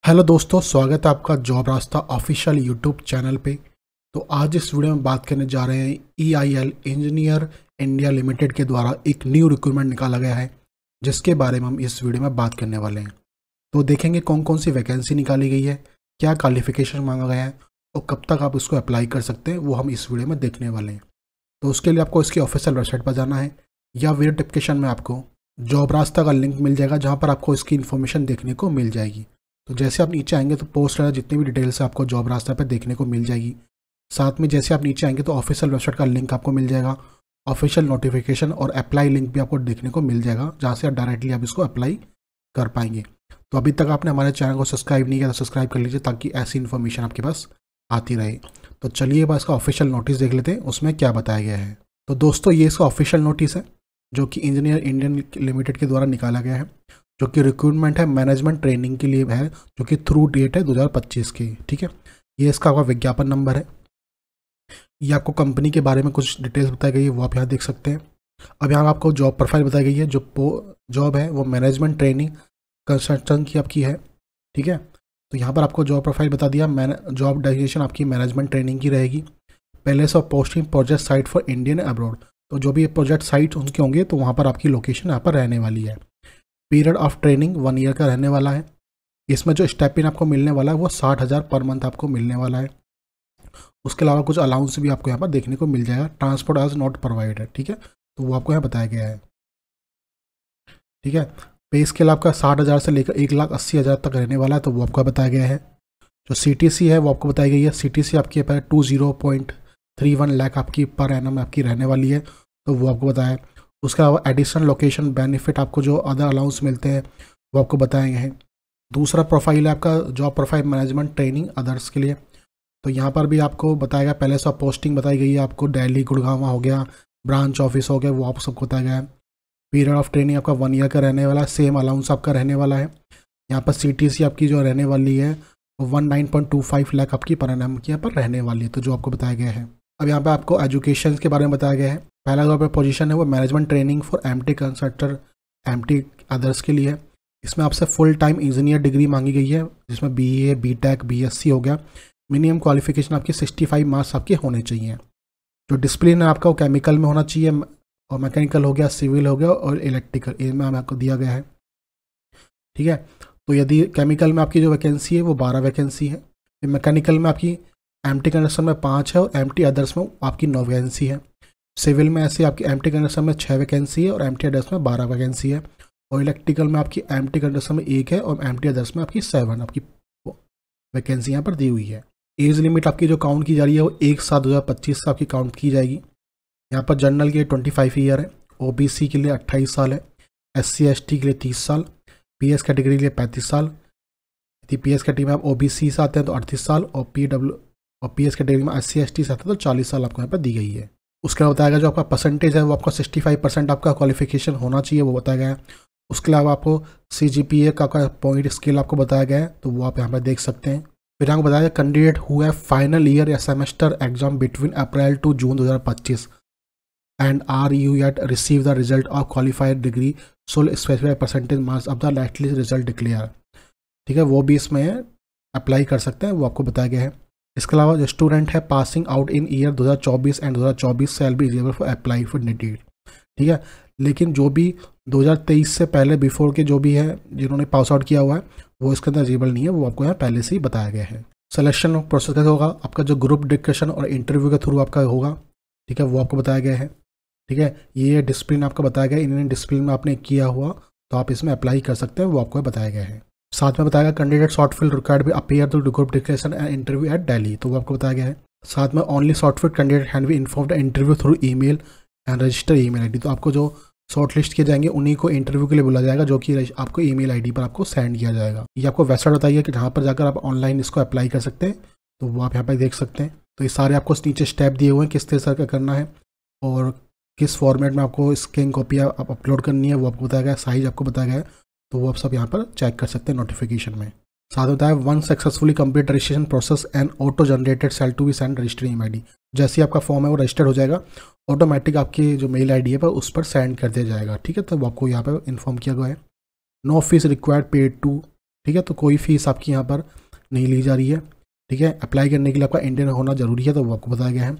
Hello दोस्तों, स्वागत है आपका जॉब रास्ता ऑफिशियल यूट्यूब चैनल पे। तो आज इस वीडियो में बात करने जा रहे हैं EIL इंजीनियर इंडिया लिमिटेड के द्वारा एक न्यू रिक्रूटमेंट निकाला गया है, जिसके बारे में हम इस वीडियो में बात करने वाले हैं। तो देखेंगे कौन कौन सी वैकेंसी निकाली गई है, क्या क्वालिफिकेशन मांगा गया है और कब तक आप इसको अप्लाई कर सकते हैं, वो हम इस वीडियो में देखने वाले हैं। तो उसके लिए आपको इसकी ऑफिशियल वेबसाइट पर जाना है या वीडियो डिस्क्रिप्शन में आपको जॉब रास्ता का लिंक मिल जाएगा, जहाँ पर आपको इसकी इन्फॉर्मेशन देखने को मिल जाएगी। तो जैसे आप नीचे आएंगे तो पोस्ट वगैरह जितनी भी डिटेल्स है आपको जॉब रास्ता पे देखने को मिल जाएगी। साथ में जैसे आप नीचे आएंगे तो ऑफिशियल वेबसाइट का लिंक आपको मिल जाएगा, ऑफिशियल नोटिफिकेशन और अप्लाई लिंक भी आपको देखने को मिल जाएगा, जहाँ से आप डायरेक्टली आप इसको अप्लाई कर पाएंगे। तो अभी तक आपने हमारे चैनल को सब्सक्राइब नहीं किया तो सब्सक्राइब कर लीजिए, ताकि ऐसी इन्फॉर्मेशन आपके पास आती रहे। तो चलिए बस इसका ऑफिशियल नोटिस देख लेते हैं, उसमें क्या बताया गया है। तो दोस्तों, ये इसका ऑफिशियल नोटिस है जो कि इंजीनियर इंडियन लिमिटेड के द्वारा निकाला गया है, जो कि रिक्रूटमेंट है मैनेजमेंट ट्रेनिंग के लिए है, जो कि थ्रू डेट है 2025 की। ठीक है, ये इसका आपका विज्ञापन नंबर है। ये आपको कंपनी के बारे में कुछ डिटेल्स बताई गई है, वो आप यहाँ देख सकते हैं। अब यहाँ आपको जॉब प्रोफाइल बताई गई है। जो जॉब है वो मैनेजमेंट ट्रेनिंग कंसल्टेंट की आपकी है। ठीक है, तो यहाँ पर आपको जॉब प्रोफाइल बता दिया। जॉब डेजिग्नेशन आपकी मैनेजमेंट ट्रेनिंग की रहेगी। Place of posting project site for Indian abroad, तो जो भी प्रोजेक्ट साइट उनके होंगे तो वहाँ पर आपकी लोकेशन यहाँ पर रहने वाली है। पीरियड ऑफ ट्रेनिंग 1 ईयर का रहने वाला है। इसमें जो स्टेपिन आपको मिलने वाला है वो 60,000 पर मंथ आपको मिलने वाला है। उसके अलावा कुछ अलाउंस भी आपको यहाँ पर देखने को मिल जाएगा। ट्रांसपोर्ट एज नॉट प्रोवाइडेड, ठीक है, तो वो आपको यहाँ बताया गया है। ठीक है, पे स्केल आपका 60,000 से लेकर 1,80,000 तक रहने वाला है, तो वो आपको बताया गया है। जो CTC है वो आपको बताई गई है। CTC आपकी 20.31 लाख आपकी पर एनम आपकी रहने वाली है, तो वो आपको बताया है। उसके अलावा एडिशनल लोकेशन बेनिफिट आपको जो अदर अलाउंस मिलते हैं वो आपको बताए गए हैं। दूसरा प्रोफाइल है आपका job profile management training others के लिए, तो यहाँ पर भी आपको बताएगा। पहले से पोस्टिंग बताई गई है आपको, दिल्ली गुड़गांव हो गया, ब्रांच ऑफिस हो गया, वो आप सबको बताया गया है। पीरियड ऑफ ट्रेनिंग आपका 1 ईयर का रहने वाला है। सेम अलाउंस आपका रहने वाला है। यहाँ पर CTC आपकी जो रहने वाली है वो 19.25 लाख आपकी पर एनम की यहाँ पर रहने वाली है, तो जो आपको बताया गया है। अब यहाँ पर आपको एजुकेशन के बारे में बताया गया है। पहला जो आपका पोजीशन है वो management training for MT कंसल्टर MT others के लिए है। इसमें आपसे फुल टाइम इंजीनियर डिग्री मांगी गई है, जिसमें BA BTech BSc हो गया। मिनिमम क्वालिफिकेशन आपकी 65 मार्क्स आपके होने चाहिए। जो डिसिप्लिन है आपका वो केमिकल में होना चाहिए, और मैकेनिकल हो गया, सिविल हो गया और इलेक्ट्रिकल, इनमें आपको दिया गया है। ठीक है, तो यदि केमिकल में आपकी जो वैकेंसी है वो 12 वैकेंसी है। मैकेनिकल में आपकी MT कंडक्शन में 5 है और MT अदर्स में आपकी 9 वैकेंसी है। सिविल में ऐसे आपकी MT कंडक्शन में 6 वैकेंसी है और MT अदर्स में 12 वैकेंसी है। और इलेक्ट्रिकल में आपकी MT कंडक्शन में 1 है और MT अदर्स में आपकी 7 आपकी वैकेंसी यहाँ पर दी हुई है। एज लिमिट आपकी जो काउंट की जा रही है वो 1/7/2025 से आपकी काउंट की जाएगी। यहाँ पर जनरल के लिए 25 ईयर है, OBC के लिए 28 साल है, SC ST के लिए 30 साल, PS कैटेगरी के लिए 35 साल। यदि PS कैटेगरी में आप OBC से आते हैं तो 38 साल, और PS कैटेगरी में SC ST से आते हैं तो 40 साल आपको यहाँ पर दी गई है। उसके बाद बताया गया जो आपका परसेंटेज है वो आपका 65% आपका क्वालिफिकेशन होना चाहिए, वो बताया गया है। उसके अलावा आपको CGPA का पॉइंट स्केल आपको बताया गया है, तो वो आप यहाँ पर देख सकते हैं। फिर आपको बताया कैंडिडेट हु है फाइनल ईयर या semester exam between April to June 2025 and are you yet receive the result of qualified degree should specify percentage marks of the likely result declare। ठीक है, वो भी इसमें अप्लाई कर सकते हैं, वो आपको बताया गया है। इसके अलावा जो स्टूडेंट है passing out in year 2024 and 2024 shall be eligible for apply for needed. ठीक है, लेकिन जो भी 2023 से पहले बिफोर के जो भी है जिन्होंने पास आउट किया हुआ है वो इसके अंदर एलिजिबल नहीं है, वो आपको यहाँ पहले से ही बताया गया है। सिलेक्शन प्रोसेस कैसे होगा, आपका जो ग्रुप डिस्कशन और इंटरव्यू के थ्रू आपका होगा। ठीक है, वो आपको बताया गया है। ठीक है, ये डिसिप्लिन आपको बताया गया है। इन्होंने डिसिप्लिन में आपने किया हुआ तो आप इसमें अप्लाई कर सकते हैं, वो आपको बताया गया है। साथ में बताया गया कैंडिडेट शॉर्ट फिल्ड रिक्वायर्ड भी appear to group discussion and interview at Delhi, तो वो आपको बताया गया है। साथ में only shortlisted candidate hand be informed interview through email and register email ID, तो आपको जो शॉर्ट लिस्ट किए जाएंगे उन्हीं को इंटरव्यू के लिए बोला जाएगा, जो कि आपको ईमेल ID पर आपको सेंड किया जाएगा। ये आपको वेबसाइट बताइए कि जहाँ पर जाकर आप ऑनलाइन इसको अप्लाई कर सकते हैं, तो वो आप यहाँ पर देख सकते हैं। तो ये सारे आपको नीचे स्टेप दिए हुए हैं किस तरह से करना है और किस फॉर्मेट में आपको स्कैन कॉपी आप अपलोड करनी है, वो आपको बताया गया है। साइज आपको बताया गया है, तो वो आप सब यहाँ पर चेक कर सकते हैं नोटिफिकेशन में। साथ होता है one successfully complete registration process and auto generated cell to be send registering email ID। जैसे ही आपका फॉर्म है वो रजिस्टर्ड हो जाएगा, ऑटोमेटिक आपकी जो मेल ID है पर उस पर सेंड कर दिया जाएगा। ठीक है, तो वो आपको यहाँ पर इन्फॉर्म किया गया है। No fees required paid to, ठीक है, तो कोई फीस आपकी यहाँ पर नहीं ली जा रही है। ठीक है, अप्लाई करने के लिए आपका इंडियन होना जरूरी है, तो वो आपको बताया गया है।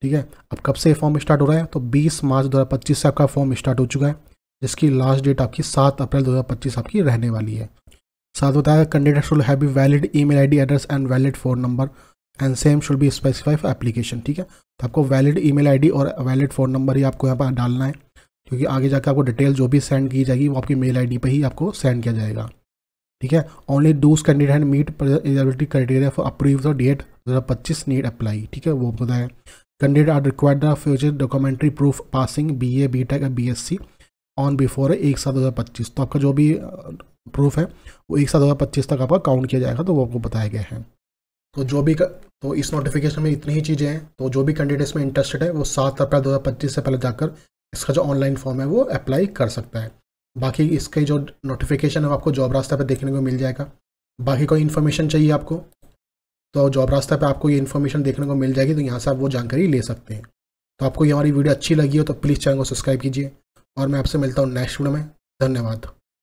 ठीक है, अब कब से फॉर्म स्टार्ट हो रहा है, तो 20 मार्च 2025 से आपका फॉर्म स्टार्ट हो चुका है, जिसकी लास्ट डेट आपकी 7 अप्रैल 2025 आपकी रहने वाली है। साथ बताया candidate should have valid email ID address and valid phone number and same should be specify for application. ठीक है, तो आपको वैलिड ईमेल आईडी और वैलिड फ़ोन नंबर ही आपको यहाँ पर डालना है, क्योंकि आगे जाकर आपको डिटेल जो भी सेंड की जाएगी वो आपकी मेल आईडी पे ही आपको सेंड किया जाएगा। ठीक है, only those candidate and meet eligibility criteria for approve the date 2025 need apply. ठीक है, वो बताया candidate are required the future documentary proof passing BA BTech या BSc ऑन बिफोर 1/7/2025। तो आपका जो भी प्रूफ है वो 1/7/2025 तक आपका काउंट किया जाएगा, तो वो आपको बताया गया है। तो इस नोटिफिकेशन में इतनी ही चीज़ें हैं। तो जो भी कैंडिडेट्स में इंटरेस्टेड है वो 7 अप्रैल 2025 से पहले जाकर इसका जो ऑनलाइन फॉर्म है वो अप्लाई कर सकता है। बाकी इसके जो नोटिफिकेशन है वो आपको जॉब रास्ता पे देखने को मिल जाएगा। बाकी कोई इन्फॉर्मेशन चाहिए आपको तो जॉब रास्ता पे आपको ये इन्फॉर्मेशन देखने को मिल जाएगी, तो यहाँ से आप वो जानकारी ले सकते हैं। तो आपको ये हमारी वीडियो अच्छी लगी हो तो प्लीज़ चैनल को सब्सक्राइब कीजिए और मैं आपसे मिलता हूँ नेक्स्ट वीडियो में। धन्यवाद।